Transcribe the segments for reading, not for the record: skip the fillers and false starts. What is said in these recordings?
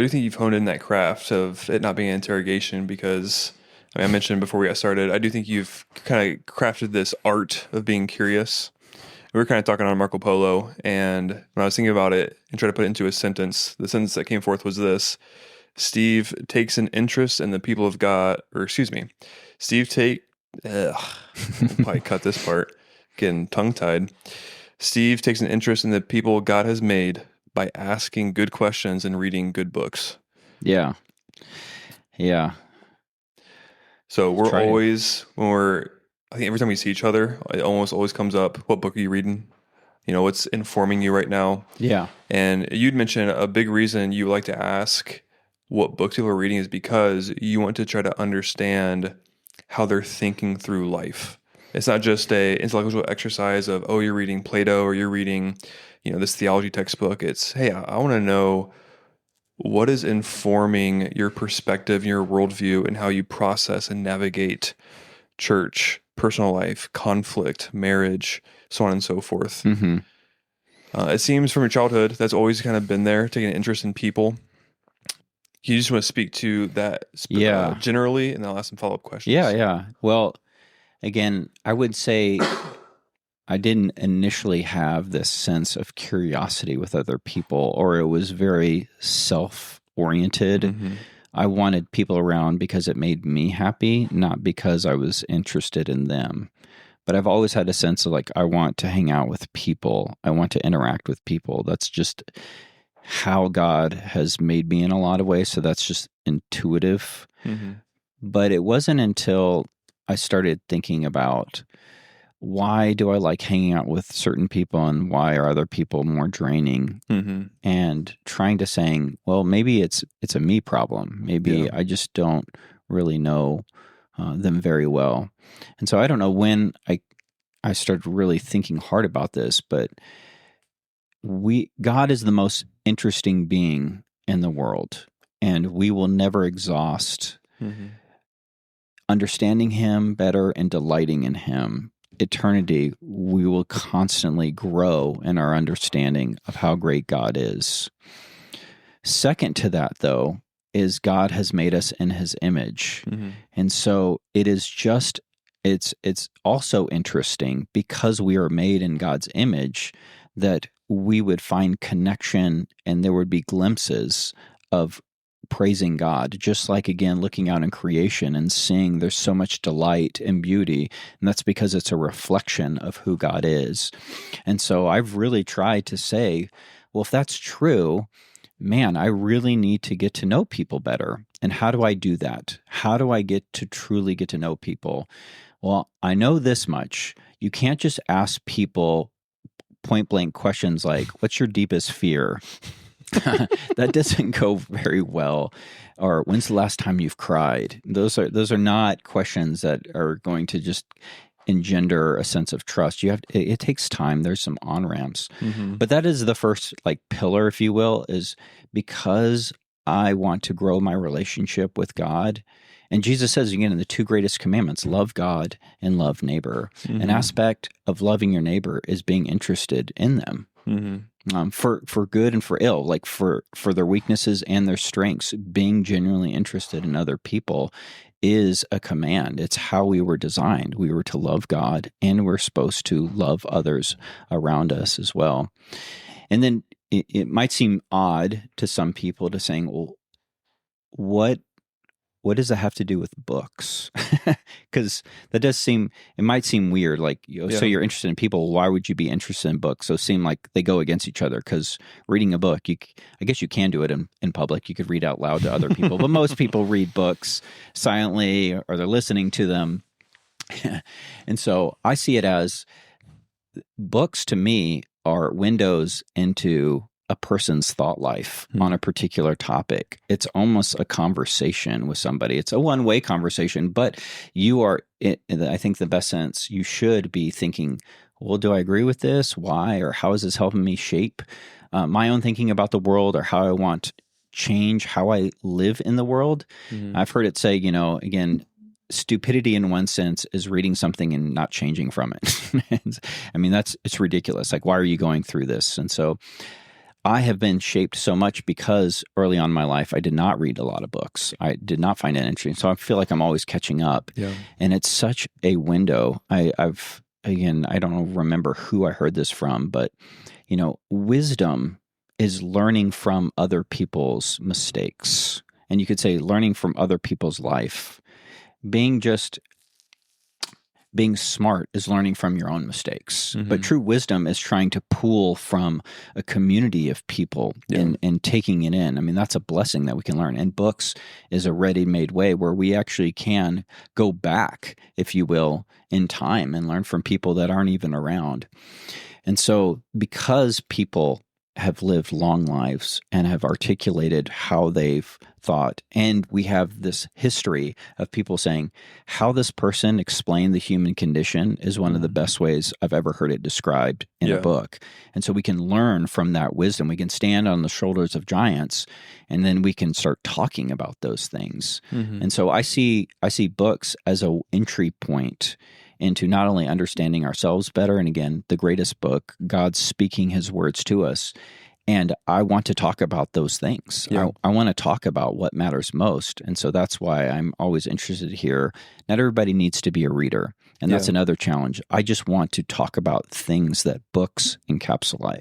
I do think you've honed in that craft of it not being an interrogation because I mentioned before we got started, I do think you've kind of crafted this art of being curious. We were kind of talking on Marco Polo, and when I was thinking about it and trying to put it into a sentence, the sentence that came forth was this: Steve takes an interest in the people of God, or excuse me, I'll probably cut this part, getting tongue-tied. Steve takes an interest in the people God has made by asking good questions and reading good books. Yeah. Yeah. So I think every time we see each other, it almost always comes up, what book are you reading? What's informing you right now? Yeah. And you'd mentioned a big reason you like to ask what books people are reading is because you want to try to understand how they're thinking through life. It's not just a intellectual exercise of, oh, you're reading Plato or you're reading, this theology textbook. It's, hey, I want to know what is informing your perspective, your worldview, and how you process and navigate church, personal life, conflict, marriage, so on and so forth. Mm-hmm. It seems from your childhood that's always kind of been there, taking an interest in people. You just want to speak to that generally, and then I'll ask some follow-up questions. Yeah. Well, again, I would say I didn't initially have this sense of curiosity with other people, or it was very self-oriented. Mm-hmm. I wanted people around because it made me happy, not because I was interested in them. But I've always had a sense of I want to hang out with people. I want to interact with people. That's just how God has made me in a lot of ways. So that's just intuitive. Mm-hmm. But it wasn't until I started thinking about why do I like hanging out with certain people and why are other people more draining? Mm-hmm. And trying to saying, well, maybe it's a me problem. Maybe I just don't really know them very well. And so I don't know when I started really thinking hard about this, but God is the most interesting being in the world, and we will never exhaust understanding him better and delighting in him. Eternity, we will constantly grow in our understanding of how great God is. Second to that, though, is God has made us in his image. Mm-hmm. And so it is just, it's also interesting because we are made in God's image that we would find connection and there would be glimpses of praising God, just like, again, looking out in creation and seeing there's so much delight and beauty, and that's because it's a reflection of who God is. And so I've really tried to say, well, if that's true, man, I really need to get to know people better. And how do I do that? How do I truly get to know people? Well, I know this much. You can't just ask people point blank questions like, what's your deepest fear? That doesn't go very well. Or when's the last time you've cried? Those are not questions that are going to just engender a sense of trust. It takes time. There's some on-ramps. Mm-hmm. But that is the first pillar, if you will, is because I want to grow my relationship with God. And Jesus says again in the two greatest commandments, love God and love neighbor. Mm-hmm. An aspect of loving your neighbor is being interested in them. Mm-hmm. For good and for ill, for their weaknesses and their strengths, being genuinely interested in other people is a command. It's how we were designed. We were to love God, and we're supposed to love others around us as well. And then it might seem odd to some people to saying, well, what does that have to do with books? Because it might seem weird. So you're interested in people. Why would you be interested in books? So it seem like they go against each other, because reading a book, I guess you can do it in public. You could read out loud to other people, but most people read books silently or they're listening to them. And so I see it as books to me are windows into a person's thought life on a particular topic. It's almost a conversation with somebody. It's a one-way conversation, but you are, I think the best sense, you should be thinking, well, do I agree with this? Why? Or how is this helping me shape my own thinking about the world, or how I want to change how I live in the world? Mm-hmm. I've heard it say, again, stupidity in one sense is reading something and not changing from it. I mean, it's ridiculous. Why are you going through this? And so I have been shaped so much because early on in my life, I did not read a lot of books. I did not find it interesting. So I feel like I'm always catching up. Yeah. And it's such a window. Again, I don't remember who I heard this from, but, wisdom is learning from other people's mistakes. And you could say learning from other people's life. Being smart is learning from your own mistakes. Mm-hmm. But true wisdom is trying to pull from a community of people and taking it in. I mean, that's a blessing that we can learn. And books is a ready-made way where we actually can go back, if you will, in time and learn from people that aren't even around. And so because people have lived long lives and have articulated how they've thought, and we have this history of people saying how this person explained the human condition is one of the best ways I've ever heard it described in a book. And so we can learn from that wisdom. We can stand on the shoulders of giants, and then we can start talking about those things. Mm-hmm. And so I see books as an entry point into not only understanding ourselves better, and again, the greatest book, God speaking his words to us. And I want to talk about those things. Yeah. I want to talk about what matters most. And so that's why I'm always interested here. Not everybody needs to be a reader. And that's another challenge. I just want to talk about things that books encapsulate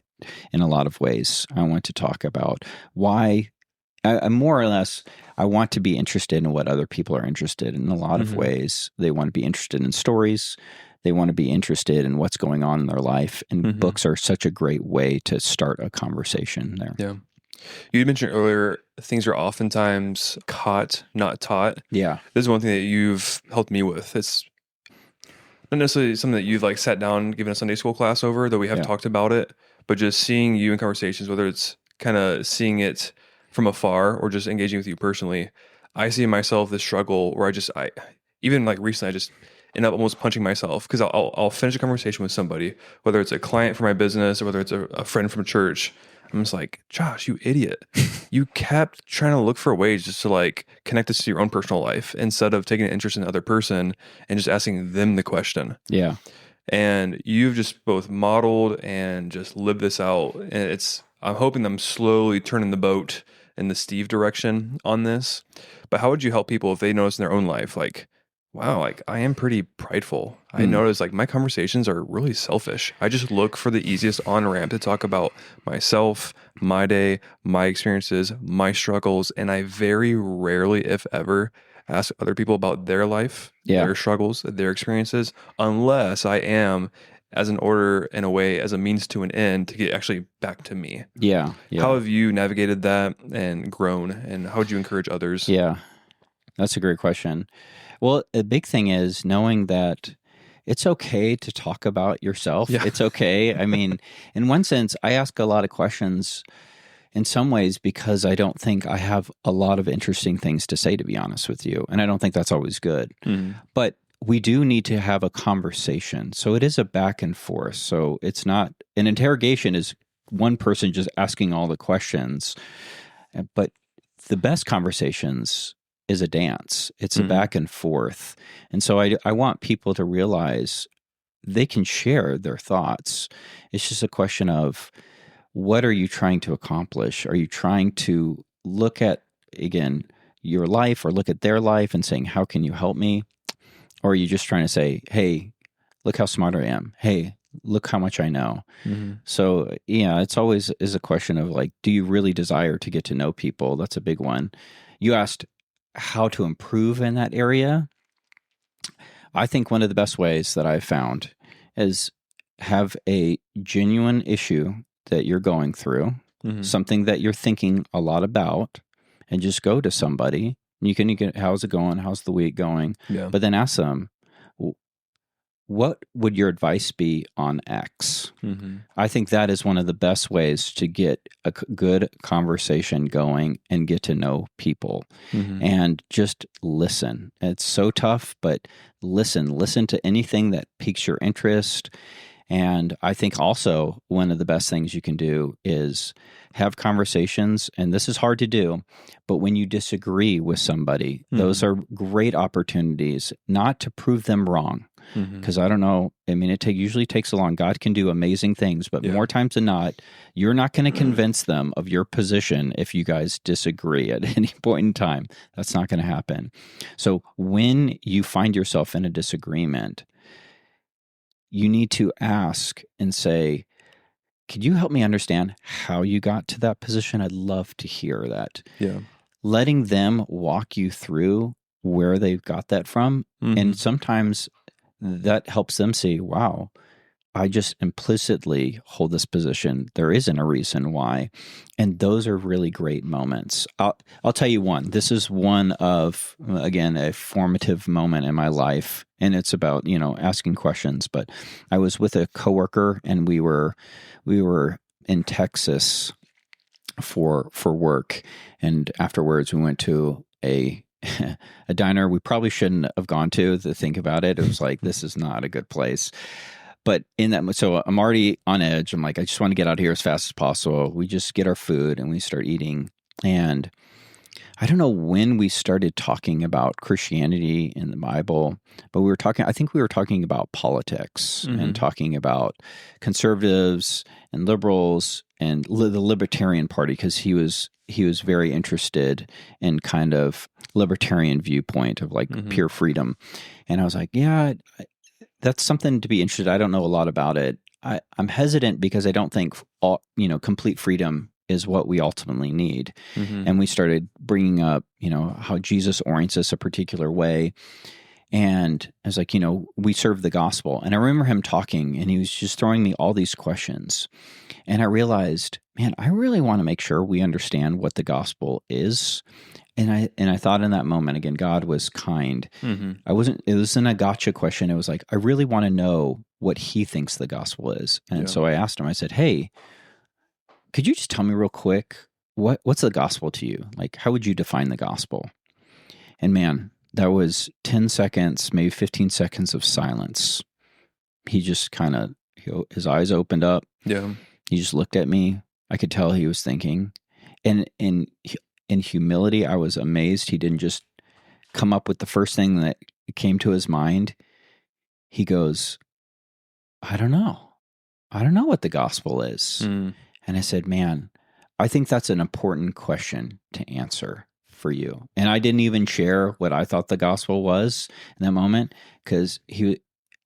in a lot of ways. I want to talk about why, more or less, I want to be interested in what other people are interested in a lot of ways. They want to be interested in stories. They want to be interested in what's going on in their life. And books are such a great way to start a conversation there. Yeah. You mentioned earlier, things are oftentimes caught, not taught. Yeah. This is one thing that you've helped me with. It's not necessarily something that you've sat down, given a Sunday school class over, though we have talked about it, but just seeing you in conversations, whether it's kind of seeing it from afar or just engaging with you personally, I see in myself this struggle where I even recently, I just end up almost punching myself because I'll finish a conversation with somebody, whether it's a client for my business or whether it's a friend from church. I'm just like, Josh, you idiot. You kept trying to look for ways just to connect this to your own personal life instead of taking an interest in the other person and just asking them the question. Yeah. And you've just both modeled and just lived this out. And I'm hoping I'm slowly turning the boat in the Steve direction on this. But how would you help people if they notice in their own life, wow, I am pretty prideful. I notice my conversations are really selfish. I just look for the easiest on-ramp to talk about myself, my day, my experiences, my struggles, and I very rarely, if ever, ask other people about their life, their struggles, their experiences, unless I am as an order in a way, as a means to an end to get actually back to me. Yeah. How have you navigated that and grown, and how would you encourage others? Yeah, that's a great question. Well, a big thing is knowing that it's okay to talk about yourself. Yeah. It's okay. I mean, in one sense, I ask a lot of questions in some ways because I don't think I have a lot of interesting things to say, to be honest with you. And I don't think that's always good. But we do need to have a conversation. So it is a back and forth. So it's not, an interrogation is one person just asking all the questions. But the best conversations is a dance. It's a back and forth. And so I want people to realize they can share their thoughts. It's just a question of, what are you trying to accomplish? Are you trying to look at, again, your life or look at their life and saying, how can you help me? Or are you just trying to say, hey, look how smart I am. Hey, look how much I know. So, it's always is a question of do you really desire to get to know people? That's a big one. You asked how to improve in that area. I think one of the best ways that I've found is have a genuine issue that you're going through, something that you're thinking a lot about, and just go to somebody. You can how's it going? How's the week going? Yeah. But then ask them, what would your advice be on X? I think that is one of the best ways to get a good conversation going and get to know people and just listen. It's so tough, but listen to anything that piques your interest. And I think also one of the best things you can do is have conversations, and this is hard to do, but when you disagree with somebody, those are great opportunities not to prove them wrong, Because I don't know. I mean, it usually takes a long. God can do amazing things, but more times than not, you're not going to convince them of your position if you guys disagree at any point in time. That's not going to happen. So when you find yourself in a disagreement, you need to ask and say, could you help me understand how you got to that position? I'd love to hear that. Yeah. Letting them walk you through where they've got that from. And sometimes that helps them see, wow, I just implicitly hold this position. There isn't a reason why. And those are really great moments. I'll tell you one. This is one of, again, a formative moment in my life. And it's about, asking questions. But I was with a coworker, and we were in Texas for work. And afterwards we went to a diner we probably shouldn't have gone to think about it. It was like, this is not a good place. But so I'm already on edge. I'm like, I just want to get out of here as fast as possible. We just get our food and we start eating. And I don't know when we started talking about Christianity in the Bible, but I think we were talking about politics and talking about conservatives and liberals and the Libertarian Party, because he was very interested in kind of libertarian viewpoint of like pure freedom. And I was like, yeah, that's something to be interested. I don't know a lot about it. I'm hesitant because I don't think complete freedom is what we ultimately need. And we started bringing up, how Jesus orients us a particular way. And I was like, we serve the gospel. And I remember him talking, and he was just throwing me all these questions. And I realized, man, I really want to make sure we understand what the gospel is. And I thought in that moment, again, God was kind. It wasn't a gotcha question. It was like, I really want to know what he thinks the gospel is. And so I asked him, I said, hey, could you just tell me real quick, what's the gospel to you? Like, how would you define the gospel? And man, that was 10 seconds, maybe 15 seconds of silence. He just kind of, his eyes opened up. Yeah. He just looked at me. I could tell he was thinking. And in humility, I was amazed. He didn't just come up with the first thing that came to his mind. He goes, I don't know. I don't know what the gospel is. And I said, man, I think that's an important question to answer for you. And I didn't even share what I thought the gospel was in that moment, because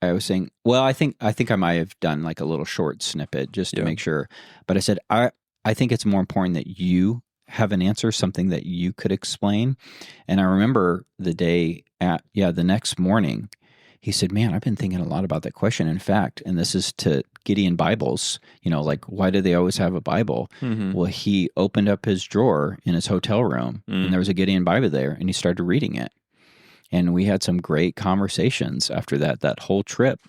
I was saying, well, I think I might have done like a little short snippet just to make sure. But I said, I think it's more important that you have an answer, something that you could explain. And I remember the next morning, he said, man, I've been thinking a lot about that question. In fact, and this is to Gideon Bibles, like, why do they always have a Bible? Well, he opened up his drawer in his hotel room, and there was a Gideon Bible there, and he started reading it. And we had some great conversations after that whole trip.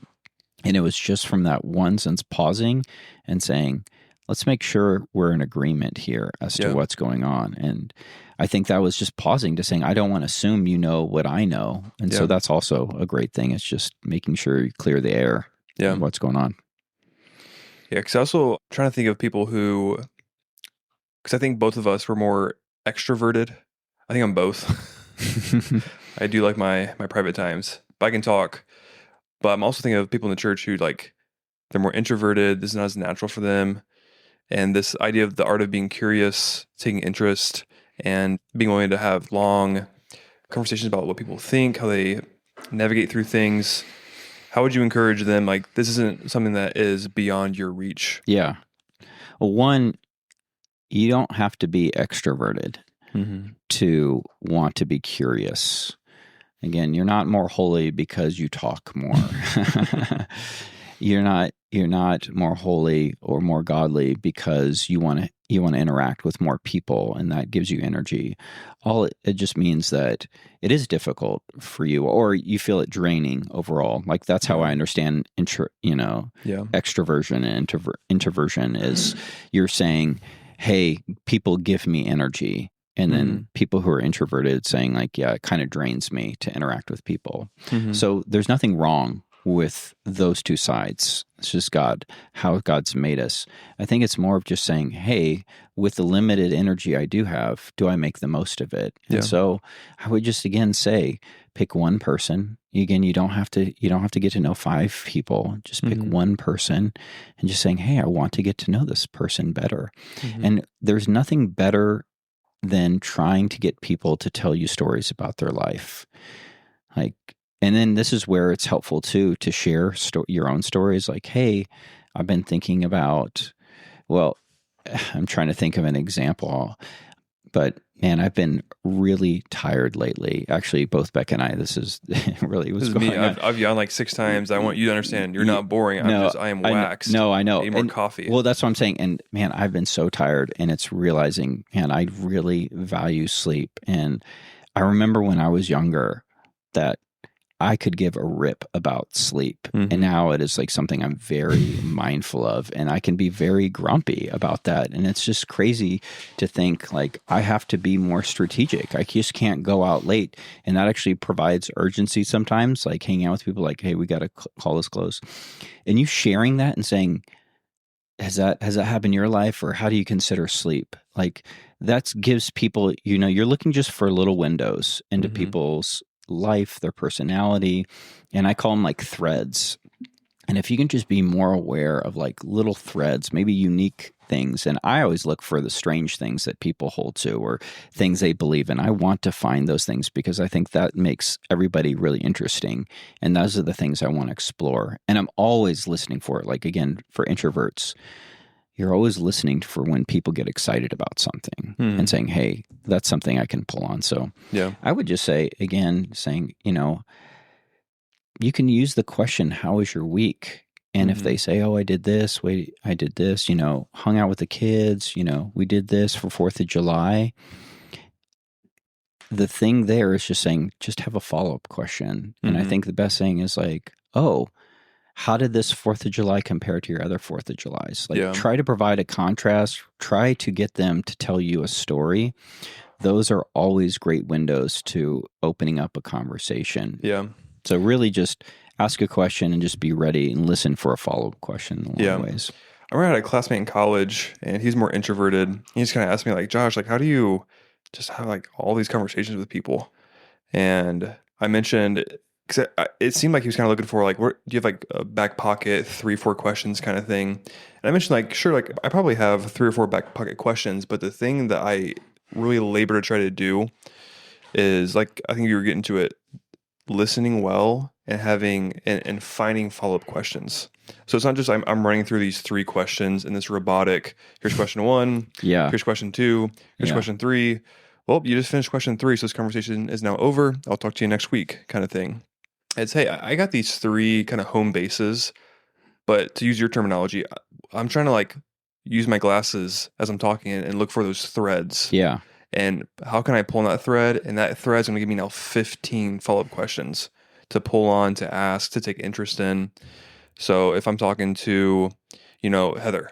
And it was just from that one sense, pausing and saying, let's make sure we're in agreement here as to what's going on. And I think that was just pausing to saying, I don't want to assume you know what I know. And so that's also a great thing. It's just making sure you clear the air of what's going on. Yeah, because I also trying to think of people who, because I think both of us were more extroverted. I think I'm both. I do like my private times, but I can talk. But I'm also thinking of people in the church who they're more introverted. This is not as natural for them. And this idea of the art of being curious, taking interest, and being willing to have long conversations about what people think, how they navigate through things. How would you encourage them? Like, this isn't something that is beyond your reach. Yeah. Well, one, you don't have to be extroverted to want to be curious. Again, you're not more holy because you talk more. You're not more holy or more godly because you want to interact with more people, and that gives you energy. It just means that it is difficult for you, or you feel it draining overall. Like, that's how I understand extroversion and introversion is you're saying, hey, people give me energy. And then people who are introverted saying like, yeah, it kind of drains me to interact with people. So there's nothing wrong with those two sides. It's just how God's made us. I think it's more of just saying, hey, with the limited energy I do have, do I make the most of it? Yeah. And so I would just again say, pick one person. Again, you don't have to get to know 5 people. Just pick one person and just saying, hey, I want to get to know this person better. And there's nothing better than trying to get people to tell you stories about their life. And then this is where it's helpful too to share your own stories. Like, hey, I've been thinking about, well, I'm trying to think of an example, but man, I've been really tired lately. Actually, both Beck and I, this is really what's going on. I've yawned like 6 times. I want you to understand, you're not boring. I am waxed. I know. I need more coffee. Well, that's what I'm saying. And man, I've been so tired, and it's realizing, man, I really value sleep. And I remember when I was younger that I could give a rip about sleep. And now it is like something I'm very mindful of, and I can be very grumpy about that. And it's just crazy to think like I have to be more strategic. I just can't go out late. And that actually provides urgency sometimes, like hanging out with people like, hey, we got to call this close. And you sharing that and saying, has that happened in your life, or how do you consider sleep? Like that gives people, you're looking just for little windows into people's life, their personality, and I call them like threads. And if you can just be more aware of like little threads, maybe unique things, and I always look for the strange things that people hold to or things they believe in. I want to find those things because I think that makes everybody really interesting, and those are the things I want to explore. And I'm always listening for it. Like again, for introverts, you're always listening for when people get excited about something and saying, hey, that's something I can pull on. So I would just say, again, saying, you can use the question, how was your week? And if they say, oh, I did this, hung out with the kids, we did this for 4th of July. The thing there is just saying, just have a follow-up question. And I think the best thing is like, oh, how did this 4th of July compare to your other 4th of Julys? Try to provide a contrast, try to get them to tell you a story. Those are always great windows to opening up a conversation. Yeah. So really just ask a question and just be ready and listen for a follow-up question in a lot of ways. I remember I had a classmate in college, and he's more introverted. He just kind of asked me like, Josh, like, how do you just have like all these conversations with people? And I mentioned, because it seemed like he was kind of looking for like, do you have like a back pocket 3-4 questions kind of thing? And I mentioned like, sure, like I probably have 3 or 4 back pocket questions, but the thing that I really labor to try to do is like, I think you were getting to it, listening well and having and finding follow-up questions. So it's not just I'm running through these 3 questions in this robotic, here's question 1, here's question 2, here's question 3. Well, you just finished question 3, so this conversation is now over. I'll talk to you next week kind of thing. It's, hey, I got these 3 kind of home bases, but to use your terminology, I'm trying to like use my glasses as I'm talking and look for those threads. Yeah. And how can I pull on that thread? And that thread's going to give me now 15 follow-up questions to pull on, to ask, to take interest in. So if I'm talking to, Heather,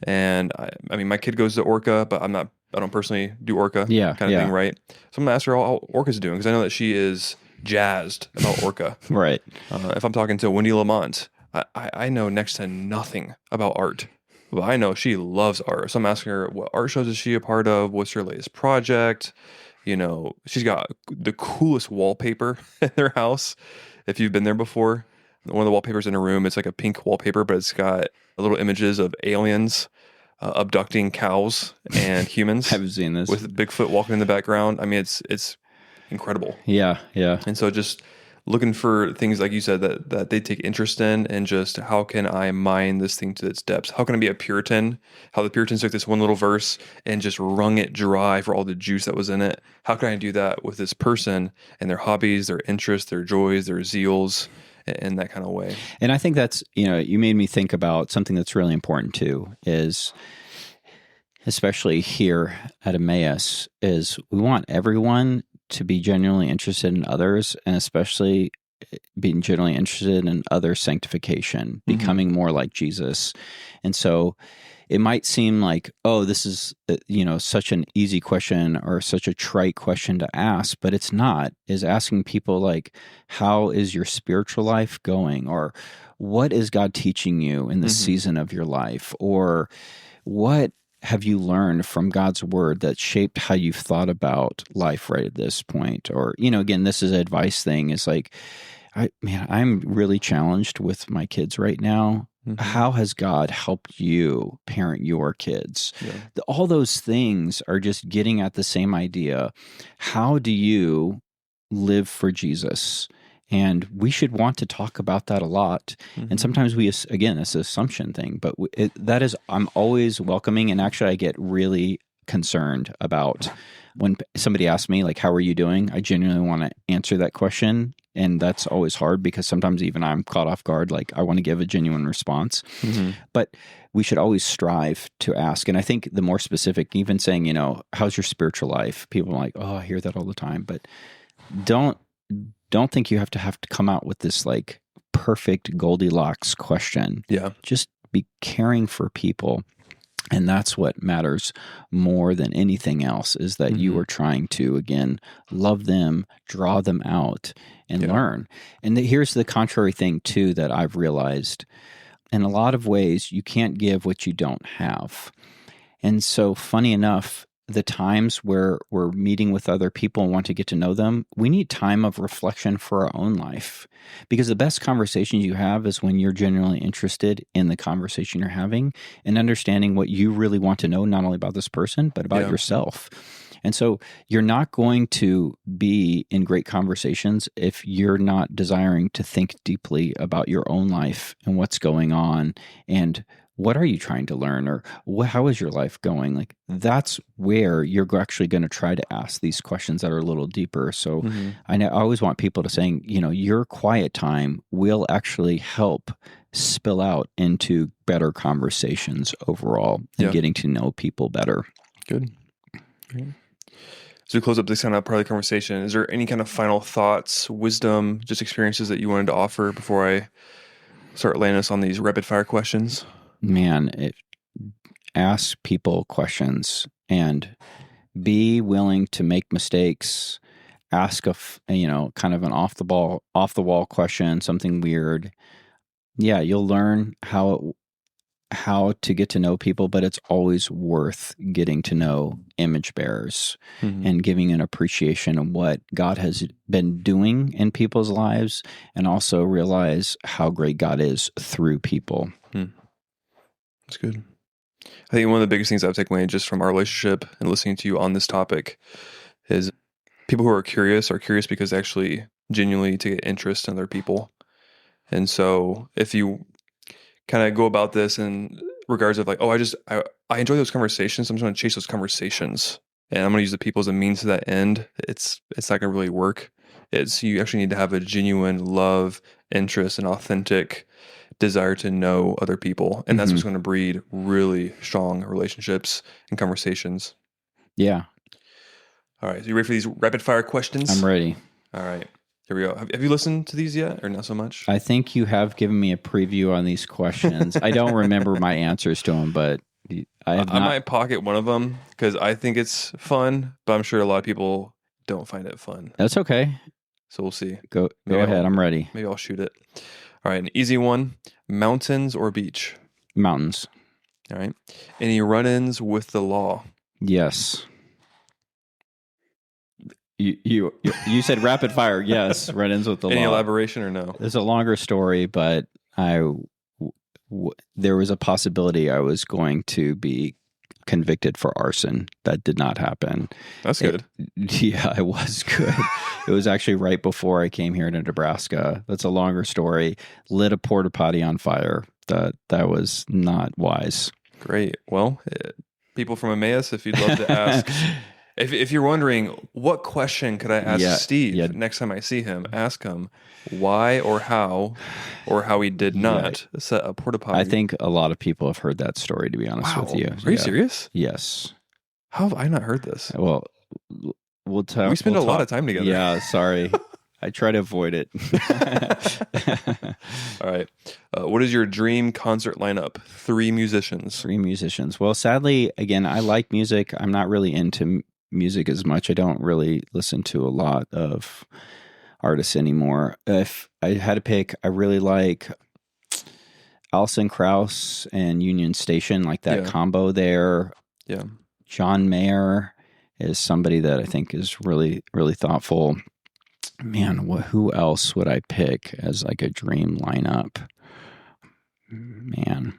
and I mean, my kid goes to Orca, but I don't personally do Orca kind of thing, right? So I'm going to ask her how Orca's doing, because I know that she is jazzed about Orca. Right. If I'm talking to Wendy Lamont, I know next to nothing about art. Well, I know she loves art. So I'm asking her, what art shows is she a part of? What's her latest project? She's got the coolest wallpaper in their house. If you've been there before, one of the wallpapers in her room, it's like a pink wallpaper, but it's got little images of aliens abducting cows and humans. Haven't seen this. With Bigfoot walking in the background. I mean, it's incredible. Yeah. And so just looking for things like you said that they take interest in, and just how can I mine this thing to its depths? How can I be a Puritan? How the Puritans took this one little verse and just wrung it dry for all the juice that was in it. How can I do that with this person and their hobbies, their interests, their joys, their zeals, in that kind of way? And I think that's, you made me think about something that's really important too, is especially here at Emmaus, is we want everyone to be genuinely interested in others, and especially being genuinely interested in other sanctification, becoming more like Jesus. And so it might seem like, oh, this is, such an easy question or such a trite question to ask, but it's not. Is asking people like, how is your spiritual life going? Or what is God teaching you in this season of your life? Or what have you learned from God's word that shaped how you've thought about life right at this point? Or, again, this is an advice thing. It's like, I'm really challenged with my kids right now. Mm-hmm. How has God helped you parent your kids? Yeah. All those things are just getting at the same idea. How do you live for Jesus? And we should want to talk about that a lot. Mm-hmm. And sometimes again, it's an assumption thing, but I'm always welcoming. And actually, I get really concerned about when somebody asks me, like, how are you doing? I genuinely want to answer that question. And that's always hard because sometimes even I'm caught off guard. Like, I want to give a genuine response. Mm-hmm. But we should always strive to ask. And I think the more specific, even saying, how's your spiritual life? People are like, oh, I hear that all the time. But don't think you have to come out with this like perfect Goldilocks question. Yeah. Just be caring for people. And that's what matters more than anything else, is that you are trying to, again, love them, draw them out, and learn. And here's the contrary thing, too, that I've realized. In a lot of ways, you can't give what you don't have. And so, funny enough, the times where we're meeting with other people and want to get to know them, we need time of reflection for our own life. Because the best conversations you have is when you're genuinely interested in the conversation you're having and understanding what you really want to know, not only about this person, but about yourself. And so you're not going to be in great conversations if you're not desiring to think deeply about your own life and what's going on and what are you trying to learn, or how is your life going? Like, that's where you're actually going to try to ask these questions that are a little deeper. So I always want people to saying, your quiet time will actually help spill out into better conversations overall and getting to know people better. Good. Great. So we close up this kind of part of the conversation. Is there any kind of final thoughts, wisdom, just experiences that you wanted to offer before I start laying us on these rapid fire questions? Man, ask people questions and be willing to make mistakes. Ask kind of an off the wall question, something weird. Yeah, you'll learn how to get to know people, but it's always worth getting to know image bearers and giving an appreciation of what God has been doing in people's lives, and also realize how great God is through people. That's good. I think one of the biggest things I've taken away just from our relationship and listening to you on this topic is people who are curious because they actually genuinely take interest in other people. And so if you kind of go about this in regards of like, oh, I enjoy those conversations, I'm just going to chase those conversations and I'm going to use the people as a means to that end, it's not going to really work. You actually need to have a genuine love, interest, and authentic desire to know other people. And that's what's going to breed really strong relationships and conversations. Yeah. All right. So you ready for these rapid fire questions? I'm ready. All right. Here we go. Have you listened to these yet, or not so much? I think you have given me a preview on these questions. I don't remember my answers to them, but I might pocket one of them because I think it's fun, but I'm sure a lot of people don't find it fun. That's okay. So we'll see. Go ahead. I'm ready. Maybe I'll shoot it. All right. An easy one. Mountains or beach? Mountains. All right. Any run-ins with the law? Yes. You said rapid fire. Yes, run-ins with the law. Any elaboration or no? It's a longer story, but there was a possibility I was going to be convicted for arson. That did not happen. That's good. It was good. It was actually right before I came here to Nebraska. That's a longer story. Lit a porta potty on fire. That was not wise. Great. Well, people from Emmaus, if you'd love to ask, if you're wondering what question could I ask Steve next time I see him, ask him why or how he did not set a porta potty. I think a lot of people have heard that story, to be honest with you. Are you serious? Yes. How have I not heard this? Well, we'll talk. We spend a lot of time together. Yeah, sorry. I try to avoid it. All right. What is your dream concert lineup? 3 musicians. 3 musicians. Well, sadly, again, I like music. I'm not really into music as much. I don't really listen to a lot of artists anymore. If I had to pick, I really like Alison Krauss and Union Station, like that combo there. Yeah. John Mayer is somebody that I think is really, really thoughtful. Man, who else would I pick as like a dream lineup? Man.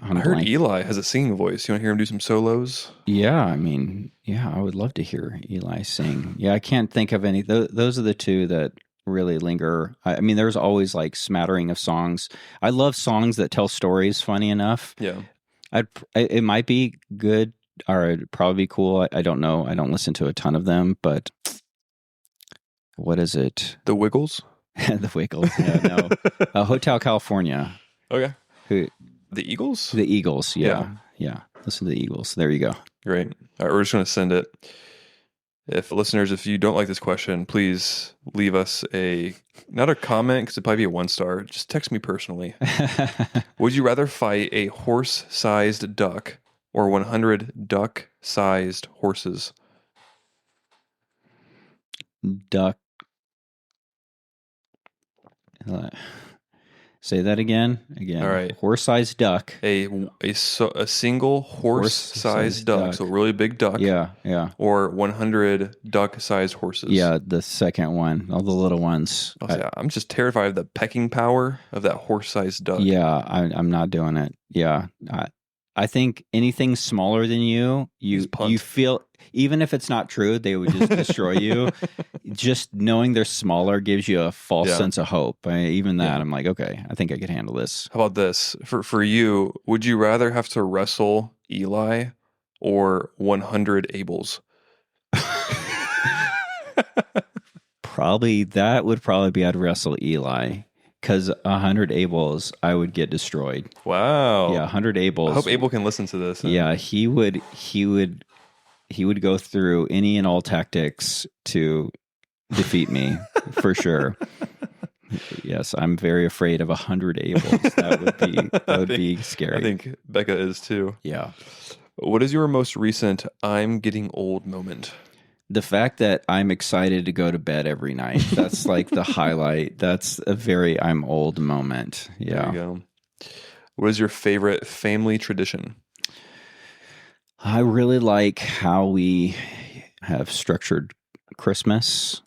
I heard Eli has a singing voice. You want to hear him do some solos? Yeah, I mean, yeah, I would love to hear Eli sing. Yeah, I can't think of any. Those are the two that really linger. I mean, there's always like smattering of songs. I love songs that tell stories. Funny enough, Yeah. it might be good or it'd probably be cool. I don't know. I don't listen to a ton of them, but what is it? The Wiggles? The Wiggles. Yeah, no. Hotel California. Okay. Who? The Eagles? The Eagles. Yeah. Listen to the Eagles. There you go. Great. All right, we're just going to send it. If listeners, if you don't like this question, please leave us not a comment, because it'd probably be a 1-star. Just text me personally. Would you rather fight a horse-sized duck or 100 duck-sized horses? Duck. Say that again. All right. Horse-sized duck. A single horse-sized duck, so a really big duck. Yeah. Or 100 duck-sized horses. Yeah, the second one, all the little ones. I'm just terrified of the pecking power of that horse-sized duck. Yeah, I'm not doing it. Yeah, I think anything smaller than you feel, even if it's not true, they would just destroy you. Just knowing they're smaller gives you a false sense of hope. Even that, I'm like, okay, I think I could handle this. How about this? For you, would you rather have to wrestle Eli or 100 Abels? That would probably be I'd wrestle Eli. Because 100 Abels, I would get destroyed. Wow. Yeah, 100 Abels. I hope Abel can listen to this. Yeah, he would go through any and all tactics to defeat me, for sure. Yes, I'm very afraid of 100 Abels. That would be scary. I think Becca is too. Yeah. What is your most recent I'm getting old moment? The fact that I'm excited to go to bed every night. That's like the highlight. That's a very I'm old moment. Yeah. There you go. What is your favorite family tradition? I really like how we have structured Christmas,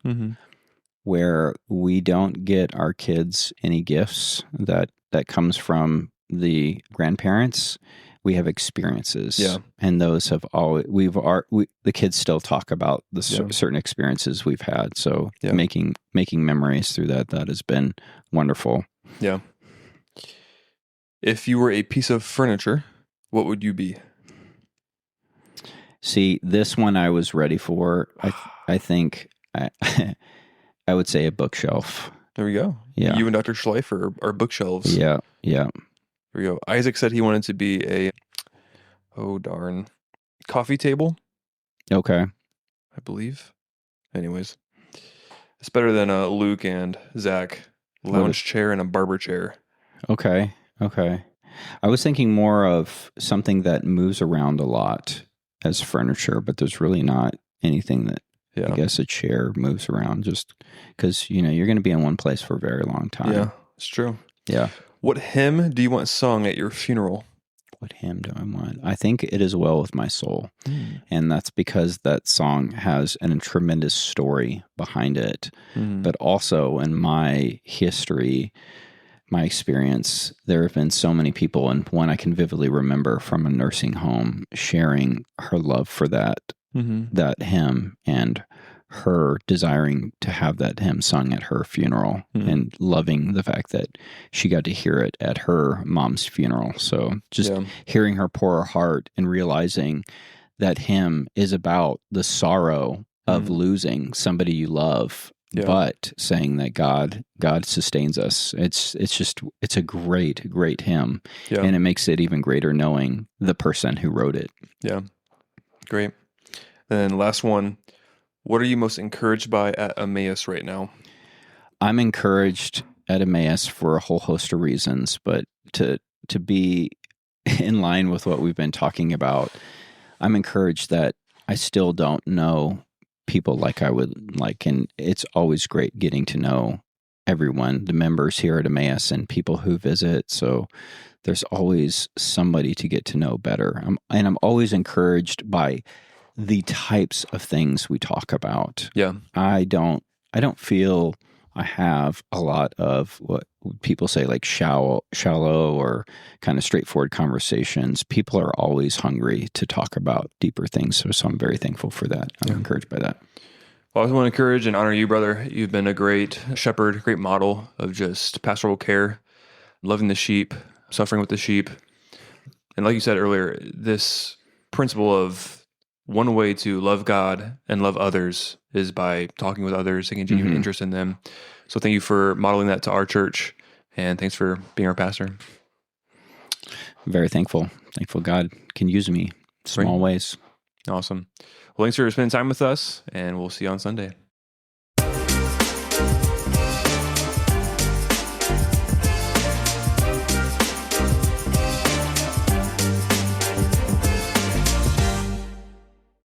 where we don't get our kids any gifts that comes from the grandparents. We have experiences, and those have always the kids still talk about the certain experiences we've had. So making memories through that has been wonderful. Yeah. If you were a piece of furniture, what would you be? See, this one I was ready for. I think I would say a bookshelf. There we go. Yeah. You and Dr. Schleifer are bookshelves. Yeah. There we go. Isaac said he wanted to be a coffee table. Okay. I believe. Anyways, it's better than Luke and Zach lounge chair and a barber chair. Okay. I was thinking more of something that moves around a lot as furniture, but there's really not anything that I guess a chair moves around, just because you're going to be in one place for a very long time. Yeah, it's true. Yeah. What hymn do you want sung at your funeral? What hymn do I want? I think It Is Well With My Soul. And that's because that song has a tremendous story behind it. But also in my history, my experience, there have been so many people, and one I can vividly remember from a nursing home sharing her love for that hymn and her desiring to have that hymn sung at her funeral and loving the fact that she got to hear it at her mom's funeral. So just hearing her pour her heart and realizing that hymn is about the sorrow of losing somebody you love, but saying that God sustains us. It's a great hymn. And it makes it even greater knowing the person who wrote it. Yeah. Great. And last one. What are you most encouraged by at Emmaus right now? I'm encouraged at Emmaus for a whole host of reasons, but to be in line with what we've been talking about, I'm encouraged that I still don't know people like I would like, and it's always great getting to know everyone, the members here at Emmaus and people who visit. So there's always somebody to get to know better. And I'm always encouraged by the types of things we talk about. Yeah. I don't feel I have a lot of what people say like shallow or kind of straightforward conversations. People are always hungry to talk about deeper things. So I'm very thankful for that. I'm encouraged by that. Well, I want to encourage and honor you, brother. You've been a great shepherd, great model of just pastoral care, loving the sheep, suffering with the sheep. And like you said earlier, this principle of one way to love God and love others is by talking with others, taking genuine interest in them. So thank you for modeling that to our church, and thanks for being our pastor. I'm very thankful. Thankful God can use me in small ways. Awesome. Well, thanks for spending time with us, and we'll see you on Sunday.